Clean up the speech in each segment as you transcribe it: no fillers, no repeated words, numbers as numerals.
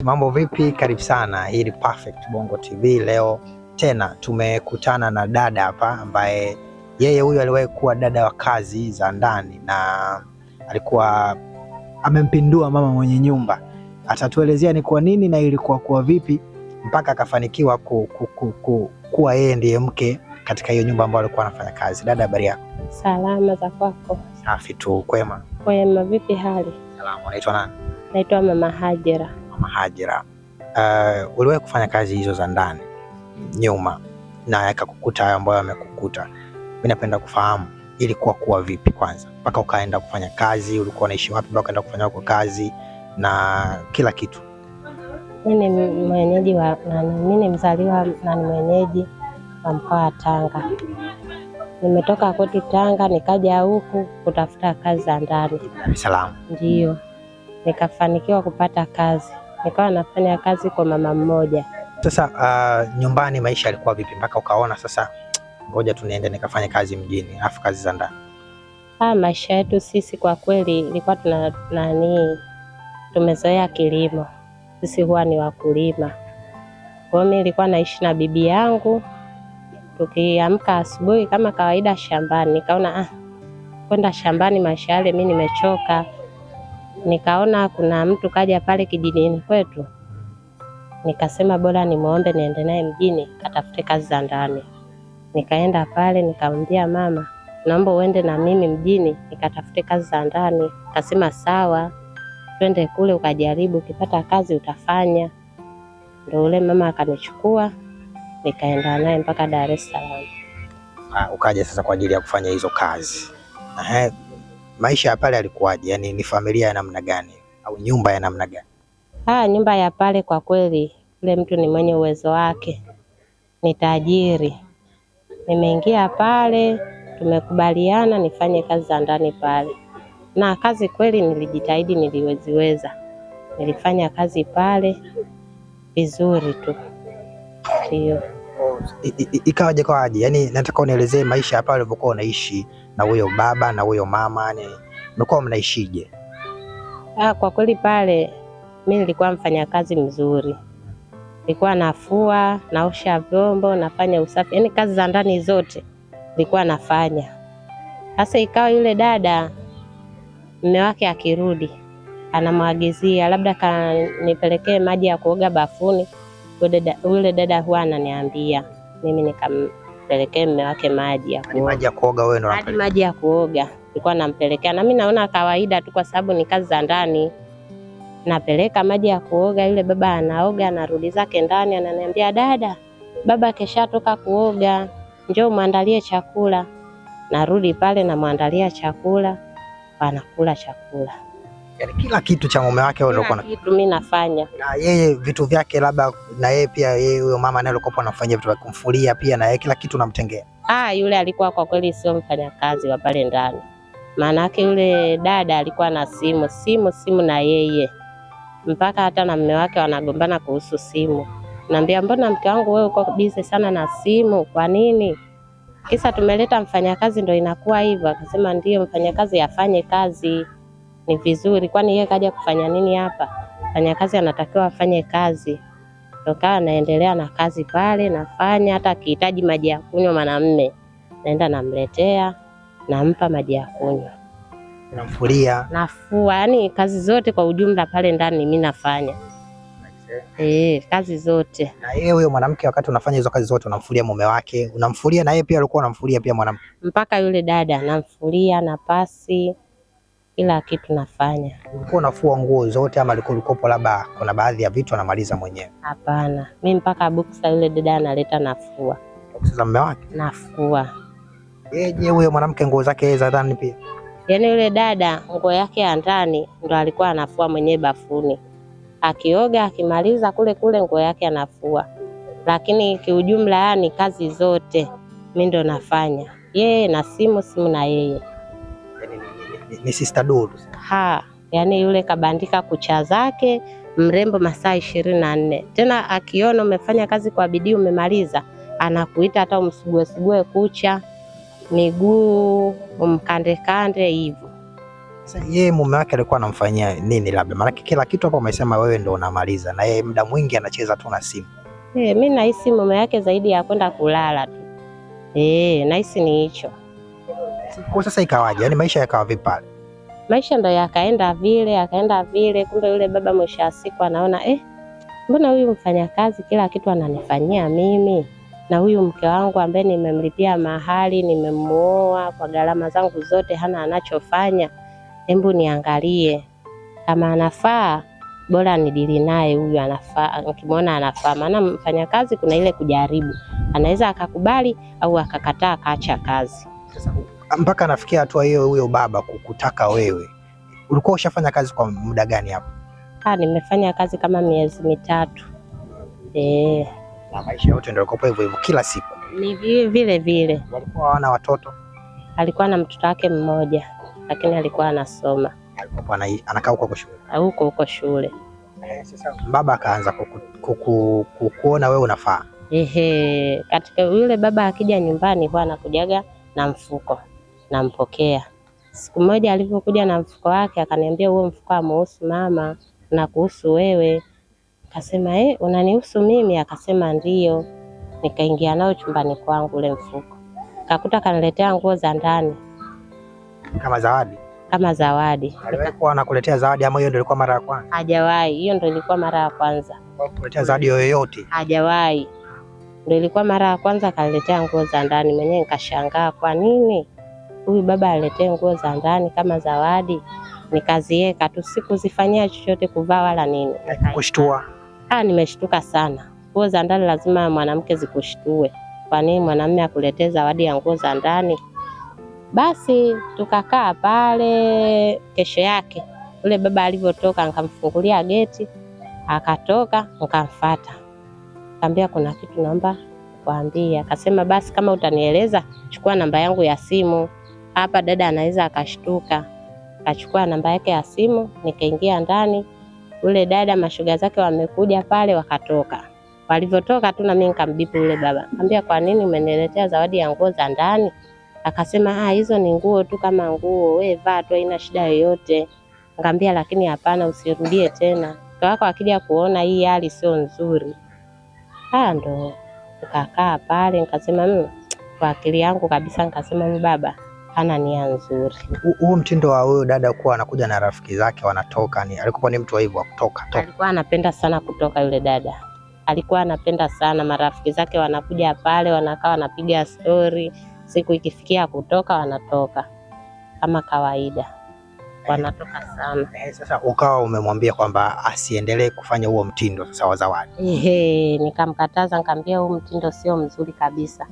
Mambo vipi? Karibu sana, hii ni Perfect Bongo TV. Leo tena tumekutana na dada hapa ambaye yeye huyu aliwahi kuwa dada wa kazi za ndani na alikuwa amempindua mama mwenye nyumba. Atatuelezea ni kwa nini na ilikuwa kwa vipi mpaka akafanikiwa kuwa yeye ndiye mke katika hiyo nyumba ambayo alikuwa anafanya kazi. Dada, habari yako? Salama, za kwako? Safi tu. Kwema? Kwema. Vipi hali? Salama. Unaitwa nani? Naitwa Mama Hajira. Mama Hajira, uliwahi kufanya kazi hizo za ndani nyuma na yakakukuta hayo ambayo yamekukuta. Mimi napenda kufahamu ilikuwa vipi kwanza mpaka ukaenda kufanya kazi. Ulikuwa unaishi wapi mpaka ukaenda kufanya huko kazi na kila kitu? Mimi ni mzaliwa na ni mwenyeji wa mkoa wa Tanga. Nimetoka kwetu Tanga nikaja huku kutafuta kazi za ndani Dar es Salaam. Ndio nikafanikiwa kupata kazi, nikawa nafanya kazi kwa mama mmoja. Sasa nyumbani maisha yalikuwa vipi mpaka ukaona sasa ngoja tu niende nikafanya kazi mjini afu kazi za ndani? Maisha yetu sisi kwa kweli ilikuwa tumezoea kilimo, sisi huwa ni wakulima. Kwa hiyo mimi nilikuwa naishi na bibi yangu, tukiamka asubuhi kama kawaida shambani. Nikaona kwenda shambani maisha yale mimi nimechoka. Nikaona kuna mtu kaja pale kijijini kwetu, nikasema bora nimuombe niende naye mjini katafute kazi za ndani. Nikaenda pale nikamwambia mama, naomba uende na mimi mjini nikatafute kazi za ndani. Akasema sawa, twende kule ukajaribu, ukipata kazi utafanya. Ndio ule mama akanichukua nikaenda naye mpaka Dar es Salaam. Ukaja sasa kwa ajili ya kufanya hizo kazi. Maisha ya pale alikuwaje? Yaani ni familia ya namna gani au nyumba ya namna gani? Nyumba ya pale kwa kweli ule mtu ni mwenye uwezo wake, ni tajiri. Nimeingia pale, tumekubaliana nifanye kazi za ndani pale, na kazi kweli nilijitahidi, niliweza. Nilifanya kazi pale vizuri tu. Ndio. Ikawaje kwaje? Yaani nataka unielezee maisha ya pale ulivyokuwa unaishi na huyo baba na huyo mama, yani mlikuwa mnaishije? Kwa kweli pale mimi nilikuwa mfanya kazi mzuri. Nilikuwa nafua, naosha vyombo, nafanya usafi, yani kazi za ndani zote nilikuwa nafanya. Sasa ikawa yule dada mume wake akirudi anamwagizia labda kanipelekee maji ya kuoga bafuni. Yule dada huwa ananiambia mimi nikampelekee mume wake maji ya kuoga. Maji ya kuoga wewe ndo unampelekea? Maji ya kuoga nilikuwa nampelekea, na mimi naona kawaida tu kwa sababu ni kazi za ndani. Napeleka maji ya kuoga, yule baba anaoga, anarudi zake ndani, ananiambia dada, baba keshatoka kuoga, njoo muandalie chakula. Narudi pale namwandalia chakula, anakula chakula. Yaani kila kitu cha mume wake wewe ndio kitu mimi nafanya. Na yeye vitu vyake labda na yeye pia huyo mama naye alikuwa anafanyia vitu vya kumfulia pia na yeye kila kitu unamtengea? Yule alikuwa kwa kweli sio mfanyakazi wa pale ndani. Maana yake yule dada alikuwa na simu na yeye. Mpaka hata na mume wake wanagombana kuhusu simu. Naambia mbona mke wangu wewe uko busy sana na simu? Kwa nini? Kisa tumeleta mfanyakazi ndio inakuwa hivyo. Akasema ndio mfanyakazi afanye kazi. Ni vizuri, kwani yeye kaja kufanya nini hapa? Mfanyakazi anatakiwa afanye kazi. Toka naendelea na kazi pale, nafanya. Hata akihitaji maji ya kunywa mwanamume, naenda namletea, nampa maji ya kunywa. Unamfulia? Nafua, yani kazi zote kwa ujumla pale ndani mimi nafanya. Kazi zote. Na yeye huyo mwanamke wakati unafanya hizo kazi zote unamfulia mume wake, unamfulia na yeye pia alikuwa anamfulia pia mwanamke? Mpaka yule dada namfulia na pasi, kila kitu nafanya. Ulikuwa unafua nguo zote ama ulikopo labda kuna baadhi ya vitu anamaliza mwenyewe? Hapana, mimi mpaka boxer yule dada analeta nafua. Boxer za mume wake? Nafua. Yeye huyo mwanamke nguo zake za ndani pia? Yaani yule dada nguo yake ya ndani ndo alikuwa anafua mwenyewe bafuni. Akioga akimaliza kule nguo yake anafua. Lakini kiujumla yani kazi zote mimi ndo nafanya. Yeye na simu na yeye. Ni sister Dulu. Yaani yule kabandika kucha zake mrembo masaa 24. Tena akiona umefanya kazi kwa bidii umemaliza, anakuita hata umsugue kucha, miguu umkande hivyo. Sasa yeye mume wake alikuwa anamfanyia nini labda? Maana kila kitu hapo umesema wewe ndio unamaliza na yeye muda mwingi anacheza tu na simu. Mimi nahisi mume wake zaidi ya kwenda kulala tu. Nahisi ni hicho. Kwa sasa ikawaje? Yaani maisha yakawa vipi pale? Maisha ndo yakaenda vile, kumbe yule baba mwisho wa siku anaona mbona huyu mfanyakazi kila kitu ananifanyia mimi, na huyu mke wangu ambaye nimemlipia mahali, nimemuoa kwa gharama zangu zote, hana anachofanya. Hebu niangalie kama anafaa, bora nidili naye, huyu anafaa. Nikimwona anafaa, maana mfanyakazi kuna ile kujaribu, anaweza akakubali au akakataa akaacha kazi. Sasa mpaka nafikia hatua hiyo, huyo baba kukutaka wewe, ulikuwa ushafanya kazi kwa muda gani hapo? Nimefanya kazi kama miezi 3. Na maisha yote ndio yalikuwa hivyo hivyo kila siku? Ni vile. Walikuwa hawana watoto? Alikuwa na mtoto wake mmoja, lakini alikuwa anasoma. Alikuwa anakaa huko shule? Huko shule. Sasa baba akaanza kukuona wewe unafaa? Katika yule baba akija nyumbani huwa anakujaga na mfuko, nampokea. Siku moja alipokuja na mfuko wake akaniambia, huo mfuko hamuhusu mama, na kuhusu wewe. Akasema unanihusu mimi? Akasema ndio. Nikaingia nao chumbani kwangu ule mfuko, kakuta kaniletea nguo za ndani kama zawadi. Kama zawadi. Alikuwa anakuletea zawadi ama hiyo ndio ilikuwa mara ya kwanza? Hajawahi, hiyo ndio ilikuwa mara ya kwanza. Kuletea zawadi yoyote? Hajawahi. Ndio ilikuwa mara ya kwanza kaniletea nguo za ndani. Mwenyewe nikashangaa, kwa nini huyu baba aletee nguo za ndani kama zawadi? Nikaziweka tu, sikuzifanyia chochote kuvaa wala nini. Kushtua? Nimeshtuka sana. Nguo za ndani lazima mwanamke zikushtue. Kwa nini mwanamume akuletee zawadi ya nguo za ndani? Basi tukakaa pale. Kesho yake ule baba alivyotoka, nikamfungulia geti, akatoka, nikamfuata. Nikamwambia kuna kitu naomba kuambia. Akasema basi kama utanieleza, chukua namba yangu ya simu. Hapa dada anaweza akashtuka. Akachukua namba yake ya simu, nikaingia ndani. Ule dada mashoga zake wamekuja pale, wakatoka. Walivyotoka tu na mimi nikambipu ule baba. Nikamwambia kwa nini umeniletea zawadi ya nguo za ndani? Akasema hizo ni nguo tu kama nguo, wewe vaa tu, haina shida yoyote. Nikamwambia lakini hapana, usirudie tena. Mke wako akija kuona hii hali sio nzuri. Ndo nikakaa pale nikasema kwa akili yangu kabisa, nikasema baba hana nia nzuri. Huo mtindo wa huyo dada kuwa anakuja na rafiki zake wanatoka, alikuwa ni mtu wa hivyo kutoka? Alikuwa anapenda sana kutoka yule dada. Alikuwa anapenda sana, marafiki zake wanakuja pale, wanakaa wanapiga story. Siku ikifikia kutoka, wanatoka kama kawaida, wanatoka sana. Sasa ukawa umemwambia kwamba asiendelee kufanya huo mtindo sasa wa zawadi? Nikamkataza, nikamwambia huu mtindo sio mzuri kabisa.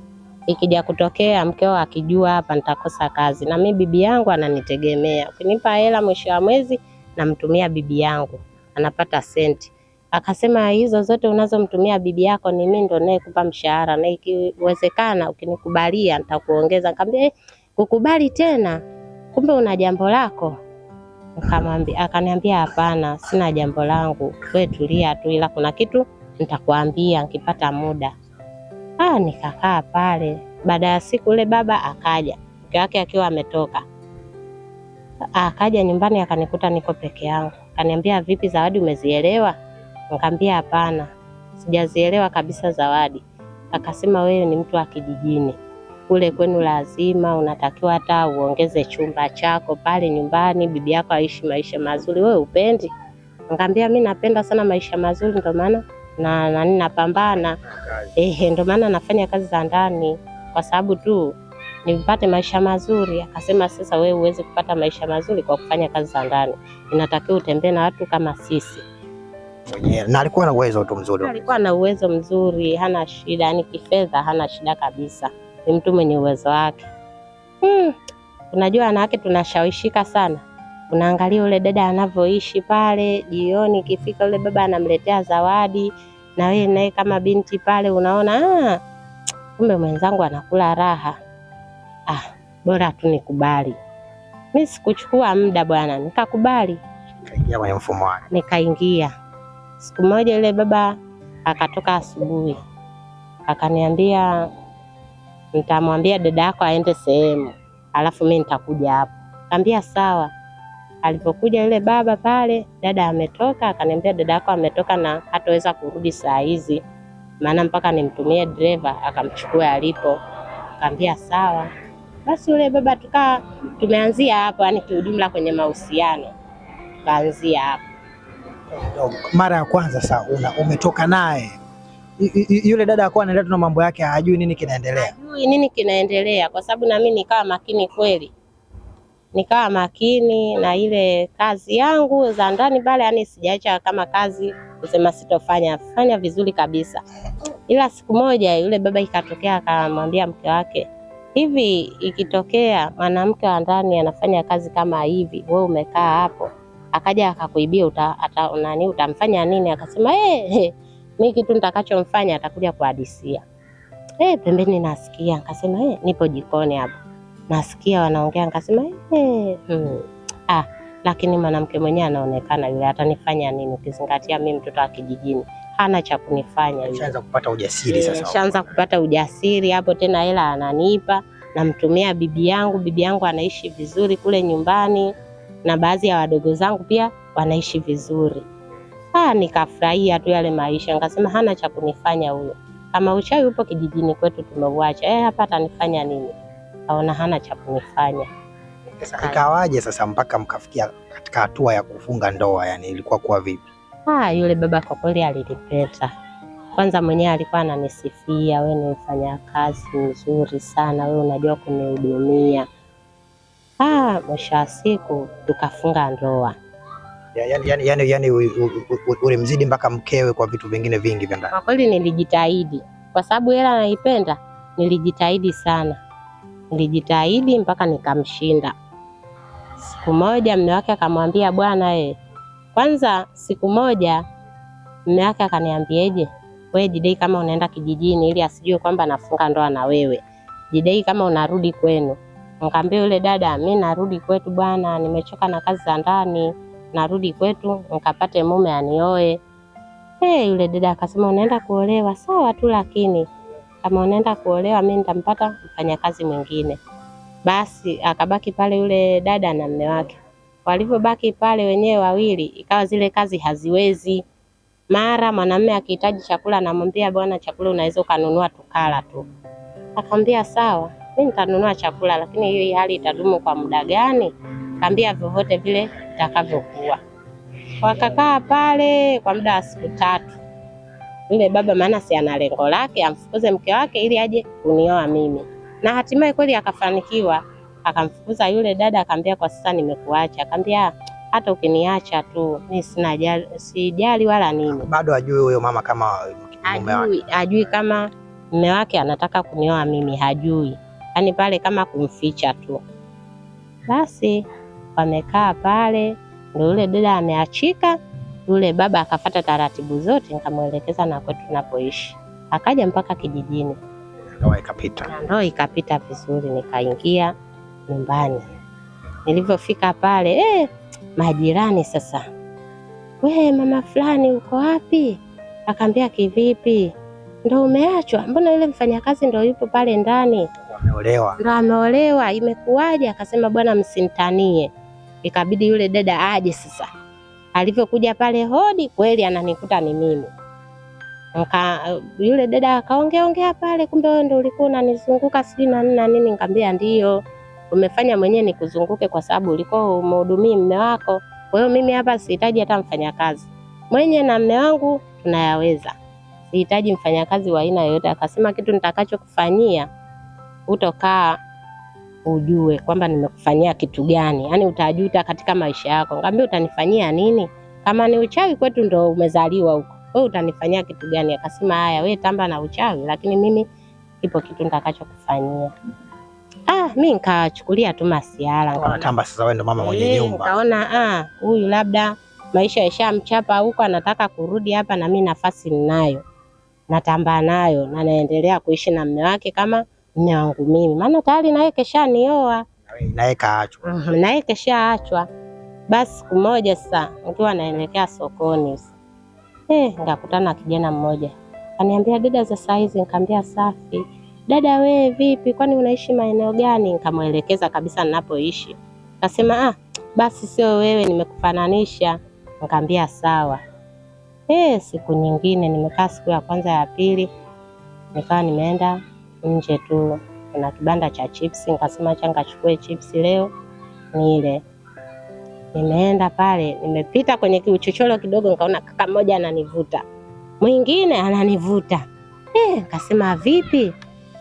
Ikija kutokea mkeo akijua hapa nitakosa kazi, na mimi bibi yangu ananitegemea. Ukinipa hela mwisho wa mwezi namtumia bibi yangu, anapata senti. Akasema hizo zote unazomtumia bibi yako ni mimi ndo nayekupa mshahara, na ikiwezekana ukinikubalia nitakuongeza. Nikamwambia kukubali tena, kumbe una jambo lako? Akaniambia hapana, sina jambo langu, wewe tulia tu, ila kuna kitu nitakwambia nikipata muda. Nikakaa pale. Baada ya siku ule baba akaja, mke wake akiwa ametoka. Akaja nyumbani akanikuta niko peke yangu. Akaniambia vipi, zawadi umezielewa? Nikamwambia hapana, sijazielewa kabisa zawadi. Akasema wewe ni mtu wa kijijini, kule kwenu lazima unatakiwa hata uongeze chumba chako pale nyumbani, bibi yako aishi maisha mazuri, wewe upendi? Nikamwambia mimi napenda sana maisha mazuri, ndio maana na ninapambana. Ndio maana nafanya kazi za ndani, kwa sababu tu nipate maisha mazuri. Akasema sasa wewe uweze kupata maisha mazuri kwa kufanya kazi za ndani, inatakiwa utembee na watu kama sisi. Na alikuwa na uwezo tu mzuri? Alikuwa na uwezo mzuri, hana shida, yani kifedha hana shida kabisa, ni mtu mwenye uwezo wake. Unajua wanawake tunashawishika sana. Unaangalia ule dada anavyoishi pale, jioni ikifika ule baba anamletea zawadi, na wewe naye kama binti pale unaona kumbe mwenzangu anakula raha. Bora tu nikubali. Mimi sikuchukua muda bwana, nikakubali. Kaingia kwenye mfumo wake. Nikaingia. Siku moja yule baba akatoka asubuhi, akaniambia nitamwambia dada yako aende sehemu, alafu mimi nitakuja hapo. Nikamwambia sawa. Alipokuja yule baba pale, dada ametoka, akaniambia dada yako ametoka na hataweza kurudi saa hizi, maana mpaka nimtumie driver akamchukua alipo. Akamwambia sawa. Basi yule baba tumeanzia hapo, yani kiujumla kwenye mahusiano kaanzia hapo. Mara ya kwanza sasa umetoka naye, yule dada alikuwa anaendelea na mambo yake, hajui nini kinaendelea. Hajui nini kinaendelea, kwa sababu na mimi nikawa makini kweli, nikawa makini na ile kazi yangu za ndani pale, yani sijaacha kama kazi kusema fanya vizuri kabisa. Ila siku moja yule baba ikatokea akamwambia mke wake, hivi ikitokea mwanamke wa ndani anafanya kazi kama hivi, wewe umekaa hapo, akaja akakuibia, utamfanya nini? Akasema mimi kitu nitakachomfanya atakuja kuhadisia. Pembeni nasikia, akasema nipo jikoni hapo nasikia wanaongea, nikasema lakini mwanamke mwenyewe anaonekana yule atanifanya nini, ukizingatia mimi mtoto wa kijijini, hana cha kunifanya yule. Shaanza kupata ujasiri sasa. Shaanza kupata ujasiri hapo, tena hela ananipa, namtumia bibi yangu anaishi vizuri kule nyumbani, na baadhi ya wadogo zangu pia wanaishi vizuri. Nikafurahia tu yale maisha, nikasema hana cha kunifanya huyo. Kama uchawi upo kijijini kwetu tumeuacha, hapa atanifanya nini? Aona hana cha kunifanya. Ikawaje sasa mpaka mkafikia katika hatua ya kufunga ndoa, yani ilikuwa kwa vipi? Yule baba kwa kweli alinipenda. Kwanza mwenyewe alikuwa ananisifia, wewe ni mfanyakazi mzuri sana, wewe unajua kunihudumia. Mwisho wa siku tukafunga ndoa. Yani ulimzidi mpaka mkewe kwa vitu vingine vingi vya ndani. Kwa kweli nilijitahidi, kwa sababu hela anaipenda, nilijitahidi sana. Nilijitahidi mpaka nikamshinda. Siku moja mume wake akamwambia, bwana kwanza siku moja mume wake akaniambieje, wewe jidai kama unaenda kijijini, ili asijue kwamba nafunga ndoa na wewe. Jidai kama unarudi kwenu. Nikamwambia yule dada, mimi narudi kwetu bwana, nimechoka na kazi za ndani, narudi kwetu nikapate mume anioe. Yule dada akasema, unaenda kuolewa? Sawa tu, lakini kama unaenda kuolewa mimi nitampata mfanyakazi mwingine. Basi akabaki pale yule dada na mume wake. Walivyobaki pale wenyewe wawili, ikawa zile kazi haziwezi. Mara mwanamume akihitaji chakula anamwambia, bwana chakula unaweza ukanunua tukala tu. Akamwambia sawa, mimi nitanunua chakula, lakini hiyo hali itadumu kwa muda gani? Akamwambia vyovyote vile itakavyokuwa. Wakakaa pale kwa muda wa siku 3. Yule baba maana si ana lengo lake amfukuze mke wake ili aje kunioa mimi. Na hatimaye kweli akafanikiwa, akamfukuza yule dada, akamwambia kwa sasa nimekuacha. Akamwambia hata ukiniacha tu mimi sijali wala nini. Bado hajui huyo mama kama mume wake. Hajui kama mume wake anataka kunioa mimi, hajui. Yaani pale kama kumficha tu. Basi wamekaa pale, ndio yule dada ameachika. Yule baba akafuata taratibu zote, nikamwelekeza na kwetu tunapoishi. Akaja mpaka kijijini. Ndoa ikapita vizuri, nikaingia nyumbani. Nilivyofika pale, majirani sasa, we mama fulani uko wapi? Akaambia kivipi? Ndio umeachwa? Mbona yule mfanyakazi ndio yupo pale ndani? Ameolewa. Ndio ameolewa, imekuwaje? Akasema bwana msintanie. Ikabidi yule dada aje sasa. Alivyokuja pale hodi, kweli ananikuta ni mimi. Yule dada akaongea pale, kumbe wewe ndio ulikuwa unanizunguka sijui na nini. Nikamwambia ndio, umefanya mwenyewe nikuzunguke kwa sababu ulikuwa umhudumii mume wako. Kwa hiyo mimi hapa sihitaji hata mfanyakazi. Mwenye na mume wangu tunayaweza. Sihitaji mfanyakazi wa aina yoyote. Akasema kitu nitakachokufanyia utokaa ujue kwamba nimekufanyia kitu gani. Yaani utajuta katika maisha yako. Nikamwambia utanifanyia nini? Kama ni uchawi kwetu ndo umezaliwa huko, wewe utanifanyia kitu gani? Akasema haya, wewe tamba na uchawi, lakini mimi ipo kitu nitakachokufanyia. Mimi nikachukulia tu masiala. Tamba sasa, wewe ndo mama mwenye nyumba. Nikaona huyu labda maisha yashamchapa huko, anataka kurudi hapa na mimi nafasi ninayo. Natamba nayo na naendelea kuishi na mume wake kama mume wangu mimi. Maana tayari naye keshanioa. Naye kaachwa. Naye keshaachwa. Basi siku moja sasa nikiwa naelekea sokoni, nikakutana na kijana mmoja. Kaniambia dada za saizi, nikamwambia safi. Dada wewe vipi? Kwani unaishi maeneo gani? Nikamwelekeza kabisa ninapoishi. Akasema basi sio wewe, nimekufananisha. Nikamwambia sawa. Siku nyingine nimekaa, siku ya kwanza ya pili nikawa nimeenda nje tu, kuna kibanda cha chips, nikasema acha nikachukue chips leo nile. Nimeenda pale, nimepita kwenye kiuchochoro kidogo, nikaona kaka mmoja ananivuta, mwingine ananivuta. Akasema vipi?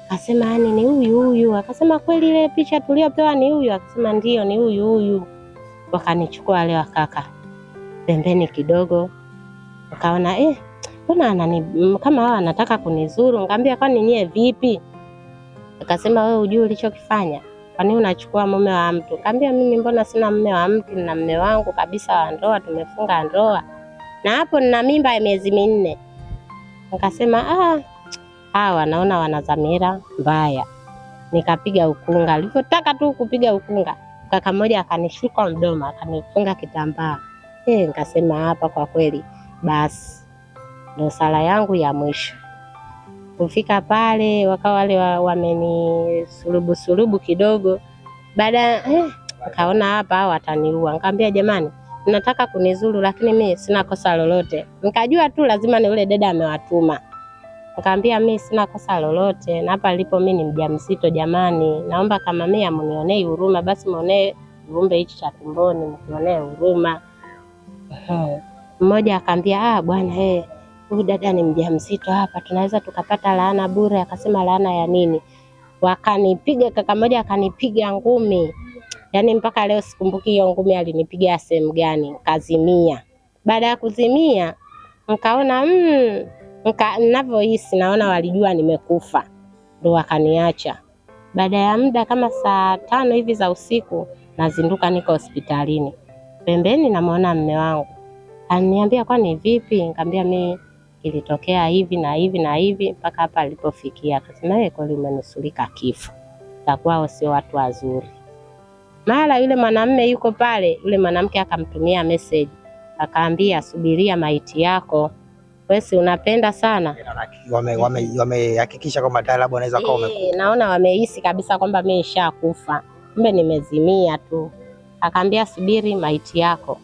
Akasema yani ni huyu. Akasema kweli ile picha tuliopewa ni huyu? Akasema ndio ni huyu. Wakanichukua leo kaka pembeni kidogo, nikaona mbona kama wao anataka kunizuru. Nikamwambia kwani nyie vipi? Akasema wewe hujui ulichokifanya? Kwa nini unachukua mume wa mtu? Nikamwambia mimi mbona sina mume wa mtu, nina mume wangu kabisa wa ndoa, tumefunga ndoa. Na hapo nina mimba ya miezi 4. Nikasema hawa naona wana dhamira mbaya. Nikapiga ukunga. Nilipotaka tu kupiga ukunga, kaka mmoja akanishika mdomo, akanifunga kitambaa. Nikasema hapa kwa kweli basi ndo sala yangu ya mwisho. Kufika pale wakawa wale wamenisulubu kidogo. Baada nikaona hapa wataniua. Nikamwambia jamani, nataka kunizuru lakini mimi sina kosa lolote. Nikajua tu lazima ni ule dada amewatuma. Nikamwambia mimi sina kosa lolote, na hapa nilipo mimi ni mjamzito jamani. Naomba kama mimi amunionee huruma, basi muonee kiumbe hichi cha tumboni, mkionee huruma. Mmoja akamwambia bwana huyu dada ni mjamzito, hapa tunaweza tukapata laana bure. Akasema laana ya nini? Wakanipiga, kaka mmoja akanipiga ngumi. Yaani mpaka leo sikumbuki hiyo ngumi alinipiga sehemu gani. Kazimia. Baada ya kuzimia nikaona ninavyohisi naona walijua nimekufa. Ndio wakaniacha. Baada ya muda kama saa 5 hivi za usiku nazinduka niko hospitalini. Pembeni namuona mume wangu. Ananiambia kwani vipi? Nikamwambia mimi ilitokea hivi na hivi na hivi mpaka hapa alipofikia. Akasema wewe kweli umenusulika kifo. Takuwa sio watu wazuri. Mara yule mwanamume yuko pale, yule mwanamke akamtumia message. Akaambia subiria maiti yako. Wewe si unapenda sana? Wamehakikisha kwamba labda anaweza kuwa naona wamehisi kabisa kwamba mimi nishakufa. Kumbe nimezimia tu. Akaambia subiri maiti yako.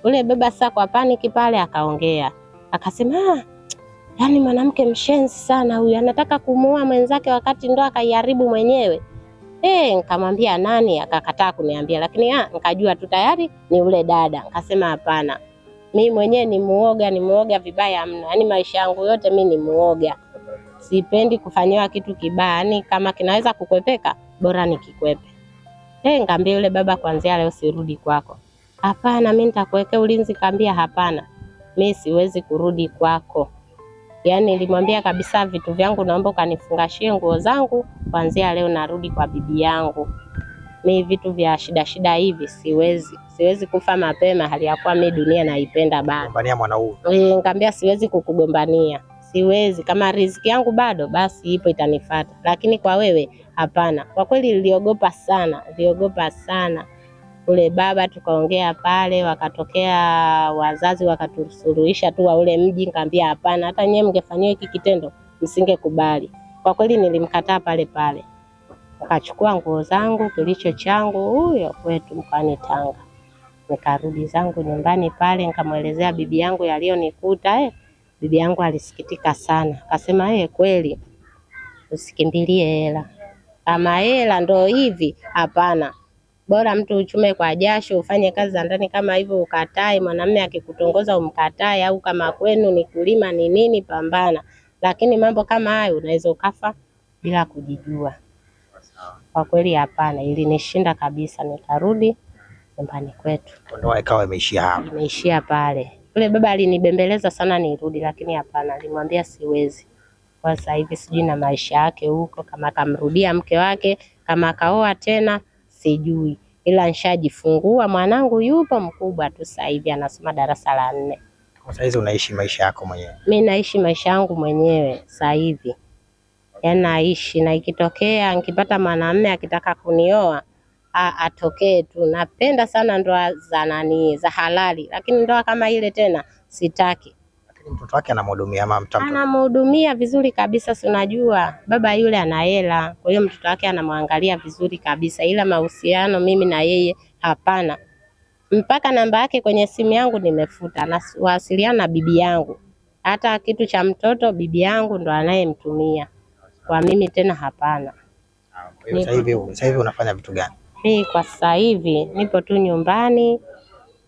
Ule baba sasa kwa paniki pale akaongea. Akasema yani mwanamke mshenzi sana huyu, anataka kumuua mwenzake wakati ndo akaiharibu mwenyewe. Nikamwambia nani? Akakataa kuniambia, lakini nikajua tu tayari ni ule dada. Nikasema hapana. Mimi mwenyewe ni muoga vibaya mno. Yaani maisha yangu yote mimi ni muoga. Sipendi kufanyiwa kitu kibaya. Yaani kama kinaweza kukwepeka, bora nikikwepe. Nikamwambia yule baba kuanzia leo sirudi kwako. Hapana, mimi nitakuwekea ulinzi. Kaambia hapana. Mimi siwezi kurudi kwako. Yaani nilimwambia kabisa vitu vyangu naomba kanifungashie nguo zangu, kuanzia leo narudi kwa bibi yangu. Mimi vitu vya shida hivi siwezi kufa mapema hali ya kuwa mimi dunia naipenda bado. Gombania mwanaume. Nikamwambia siwezi kukugombania. Siwezi, kama riziki yangu bado basi ipo itanifuata. Lakini kwa wewe hapana. Kwa kweli niliogopa sana. Ule baba tukaongea pale, wakatokea wazazi wakatusuluhisha tu wa ule mji. Nikamwambia hapana, hata nyewe mngefanyia hiki kitendo msingekubali. Kwa kweli nilimkataa pale. Akachukua nguo zangu, kilicho changu huyo kwetu mkoani Tanga. Nikarudi zangu nyumbani pale, nikamwelezea bibi yangu yaliyonikuta. Bibi yangu alisikitika sana. Akasema kweli usikimbilie hela. Kama hela ndo hivi hapana. Bora mtu uchume kwa jasho, ufanye kazi za ndani kama hivyo ukatae, mwanamume akikutongoza umkatae, au kama kwenu ni kulima ni nini, pambana. Lakini mambo kama hayo unaweza ukafa bila kujijua. Kwa kweli hapana, ilinishinda kabisa. Nikarudi nyumbani kwetu. Ndoa ikawa imeishia hapo. Imeishia pale. Yule baba alinibembeleza sana nirudi, lakini hapana, alimwambia siwezi. Kwa sasa hivi sijui na maisha yake huko, kama akamrudia mke wake, kama akaoa tena sijui. Ila nishajifungua, mwanangu yupo mkubwa tu sasa hivi anasoma darasa la 4. Kwa sasa hizi unaishi maisha yako mwenyewe? Mimi naishi maisha yangu mwenyewe sasa hivi. Yaani naishi, na ikitokea nikipata mwanamume akitaka kunioa atokee tu. Napenda sana ndoa za halali, lakini ndoa kama ile tena sitaki. Lakini mtoto wake anamhudumia ama mtoto? Anamhudumia vizuri kabisa, si unajua baba yule ana hela, kwa hiyo mtoto wake anamwangalia vizuri kabisa, ila mahusiano mimi na yeye hapana. mpaka namba yake kwenye simu yangu nimefuta, na wasiliana na bibi yangu. Hata kitu cha mtoto bibi yangu ndo anayemtumia, kwa mimi tena hapana. Sasa hivi unafanya vitu gani? Mimi kwa sasa hivi nipo tu nyumbani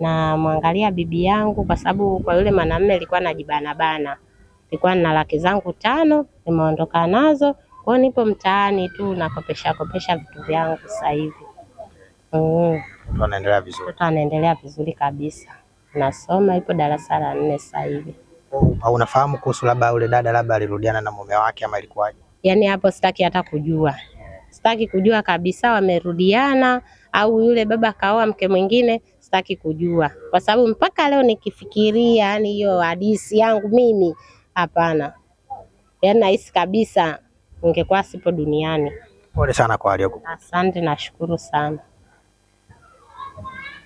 na mwangalia bibi yangu, kwa sababu kwa yule mwanamume nilikuwa najibana. Nilikuwa na laki zangu 5 nimeondoka nazo, kwa hiyo nipo mtaani tu nakopesha vitu vyangu sasa hivi. Anaendelea vizuri. Mtoto anaendelea vizuri kabisa, nasoma, ipo darasa la 4 sasa hivi. Au unafahamu kuhusu labda yule dada labda alirudiana na mume wake ama ilikuwaje? Yaani hapo sitaki hata kujua. Sitaki kujua kabisa wamerudiana au yule baba kaoa mke mwingine, sitaki kujua. Kwa sababu mpaka leo nikifikiria yani hiyo hadithi yangu mimi, hapana. Yaani nahisi kabisa ningekuwa sipo duniani. Pole sana kwa aliyokukuta. Asante, nashukuru sana.